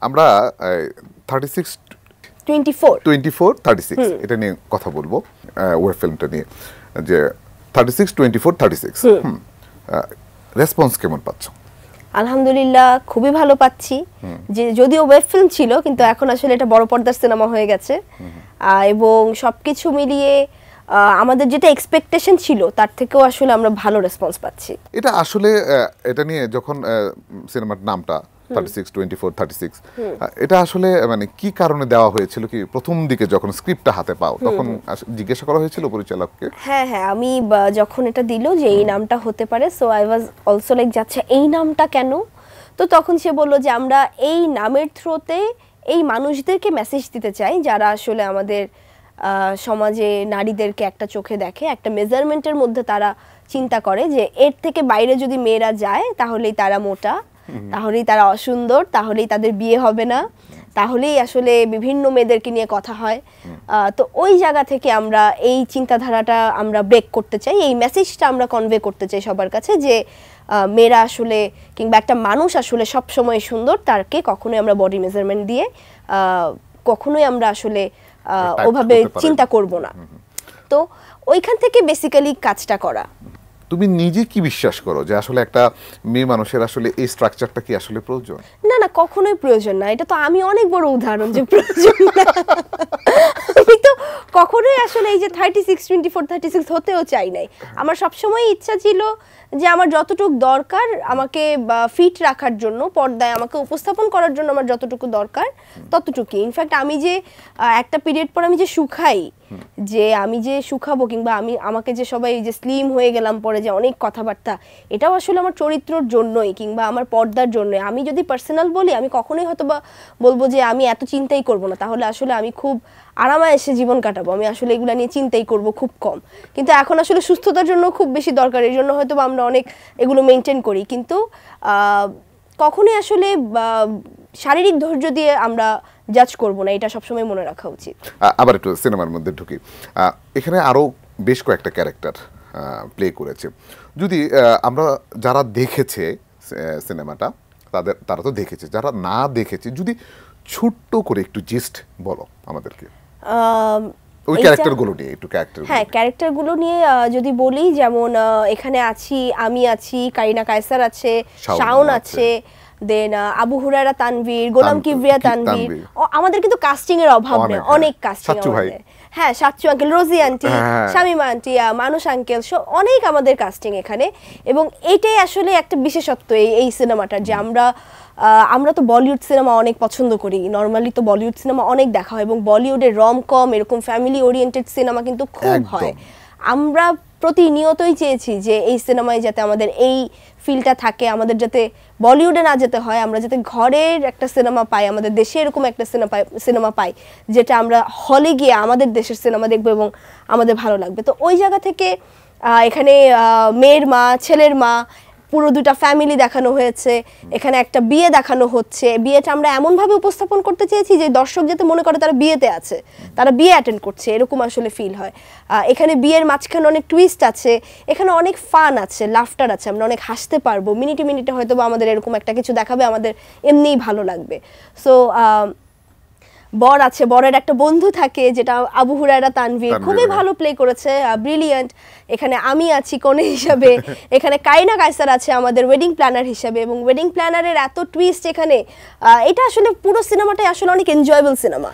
আমরা 36 24 36 এটা নিয়ে কথা বলবো, ওয়েব ফিল্মটা নিয়ে, যে 36 24 36 রেসপন্স কেমন পাচ্ছ? আলহামদুলিল্লাহ খুবই ভালো পাচ্ছি। যে যদিও ওয়েব ফিল্ম ছিল কিন্তু এখন আসলে এটা বড় পর্দার সিনেমা হয়ে গেছে, এবং সবকিছু মিলিয়ে আমাদের যেটা এক্সপেকটেশন ছিল তার থেকেও আসলে আমরা ভালো রেসপন্স পাচ্ছি। এটা আসলে এটা নিয়ে যখন সিনেমার নামটা 36 24 36 এটা আসলে মানে কি কারণে দেওয়া হয়েছিল, কি প্রথম দিকে যখন স্ক্রিপ্টটা হাতে পাও তখন জিজ্ঞাসা করা হয়েছিল পরিচালককে? হ্যাঁ, আমি যখন এটা দিল যে এই নামটা হতে পারে, so I was also like যাচ্ছে এই নামটা কেন? তো তখন সে বলল যে আমরা এই নামের থ্রুতে এই মানুষদেরকে মেসেজ দিতে চাই যারা আসলে আমাদের সমাজে নারীদেরকে একটা চোখে দেখে, একটা মেজারমেন্টের মধ্যে তারা চিন্তা করে যে এর থেকে বাইরে যদি মেয়েরা যায় তাহলেই তারা মোটা, তাহলেই তারা অসুন্দর, তাহলেই তাদের বিয়ে হবে না, তাহলেই আসলে বিভিন্ন মেয়েদেরকে নিয়ে কথা হয়। তো ওই জায়গা থেকে আমরা এই চিন্তাধারাটা আমরা ব্রেক করতে চাই, এই মেসেজটা আমরা কনভে করতে চাই সবার কাছে যে মেয়েরা আসলে কিংবা একটা মানুষ আসলে সব সময় সুন্দর, তারকে কখনোই আমরা বডি মেজারমেন্ট দিয়ে কখনোই আমরা আসলে ওভাবে চিন্তা করব না। তো ওইখান থেকে বেসিক্যালি কাজটা করা। তুমি নিজে কি বিশ্বাস করো যে আসলে একটা মেয়ে মানুষের আসলে এই স্ট্রাকচারটা কি আসলে প্রয়োজন? না, কখনোই প্রয়োজন না। এটা তো আমি অনেক বড় উদাহরণ যে প্রয়োজন না। আমি তো কখনোই আসলে এই যে 36 24 36 হতেও চাই নাই। আমার সবসময় ইচ্ছা ছিল যে আমার যতটুকু দরকার আমাকে ফিট রাখার জন্য, পর্দায় আমাকে উপস্থাপন করার জন্য আমার যতটুকু দরকার ততটুকুই। ইনফ্যাক্ট আমি যে একটা পিরিয়ড পর আমি যে শুকাই, যে আমি যে শুকাবো কিংবা আমাকে যে সবাই যে স্লিম হয়ে গেলাম পরে যে অনেক কথাবার্তা, এটাও আসলে আমার চরিত্রর জন্যই কিংবা আমার পর্দার জন্যই। আমি যদি পার্সোনাল বলি, আমি কখনোই হয়তো বা বলবো যে আমি এত চিন্তাই করব না, তাহলে আসলে আমি খুব আরামায়েশে জীবন কাটাবো, আমি আসলে এগুলো নিয়ে চিন্তাই করব খুব কম। কিন্তু এখন আসলে সুস্থতার জন্য খুব বেশি দরকার, এই জন্য হয়তো আমরা অনেক এগুলো মেনটেন করি। কিন্তু কখনোই আসলে শারীরিক ধৈর্য দিয়ে আমরা জাজ করব না, এটা সবসময় মনে রাখা উচিত। আবার একটু সিনেমার মধ্যে ঢুকি, এখানে আরো বেশ কয়েকটা ক্যারেক্টার প্লে করেছে। যদি আমরা যারা দেখেছে সিনেমাটা তারা তো দেখেছে, যারা না দেখেছে যদি ছোট্ট করে একটু জিস্ট বলো আমাদেরকে ওই ক্যারেক্টারগুলো নিয়ে, একটু ক্যারেক্টারগুলো নিয়ে যদি বলি, যেমন এখানে আমি আছি, কারিনা কায়সার আছে, শাওন আছে, দেন আবু হুরায়রা তানভীর, গোলাম কিবরিয়া তানভীর। আমাদের কিন্তু কাস্টিং এর অভাব নেই, অনেক কাস্টিং আমাদের। হ্যাঁ, সাচ্চু আঙ্কেল, রোজি আন্টি, শামিমা আন্টি, মানুষ আঙ্কেল, অনেক আমাদের কাস্টিং এখানে। এবং এটাই আসলে একটা বিশেষত্ব এই সিনেমাটার, যে আমরা তো বলিউড সিনেমা অনেক পছন্দ করি, নর্মালি তো বলিউড সিনেমা অনেক দেখা হয়, এবং বলিউডের রমকম এরকম ফ্যামিলি ওরিয়েন্টেড সিনেমা কিন্তু খুব হয়। আমরা প্রতিনিয়তই চেয়েছি যে এই সিনেমায় যাতে আমাদের এই ফিলটা থাকে, আমাদের যাতে বলিউডে না যেতে হয়, আমরা যাতে ঘরের একটা সিনেমা পাই, আমাদের দেশে এরকম একটা সিনেমা পাই যেটা আমরা হলে গিয়ে আমাদের দেশের সিনেমা দেখবো এবং আমাদের ভালো লাগবে। তো ওই জায়গা থেকে এখানে মেয়ের মা, ছেলের মা, পুরো দুটা ফ্যামিলি দেখানো হয়েছে। এখানে একটা বিয়ে দেখানো হচ্ছে, বিয়েটা আমরা এমনভাবে উপস্থাপন করতে চেয়েছি যে দর্শক যাতে মনে করে তারা বিয়েতে আছে, তারা বিয়ে অ্যাটেন্ড করছে, এরকম আসলে ফিল হয়। এখানে বিয়ের মাঝখানে অনেক টুইস্ট আছে, এখানে অনেক ফান আছে, লাফটার আছে, আমরা অনেক হাসতে পারবো, মিনিটে মিনিটে হয়তো বা আমাদের এরকম একটা কিছু দেখাবে, আমাদের এমনিই ভালো লাগবে। সো বর আছে, বরের একটা বন্ধু থাকে যেটা আবু হুরায়রা তানভীর, খুবই ভালো প্লে করেছে, ব্রিলিয়ান্ট। এখানে আমি আছি কনে হিসাবে, এখানে কারিনা কায়সার আছে আমাদের ওয়েডিং প্ল্যানার হিসাবে, এবং ওয়েডিং প্ল্যানারের এত টুইস্ট এখানে, এটা আসলে পুরো সিনেমাটাই আসলে অনেক এনজয়েবল সিনেমা।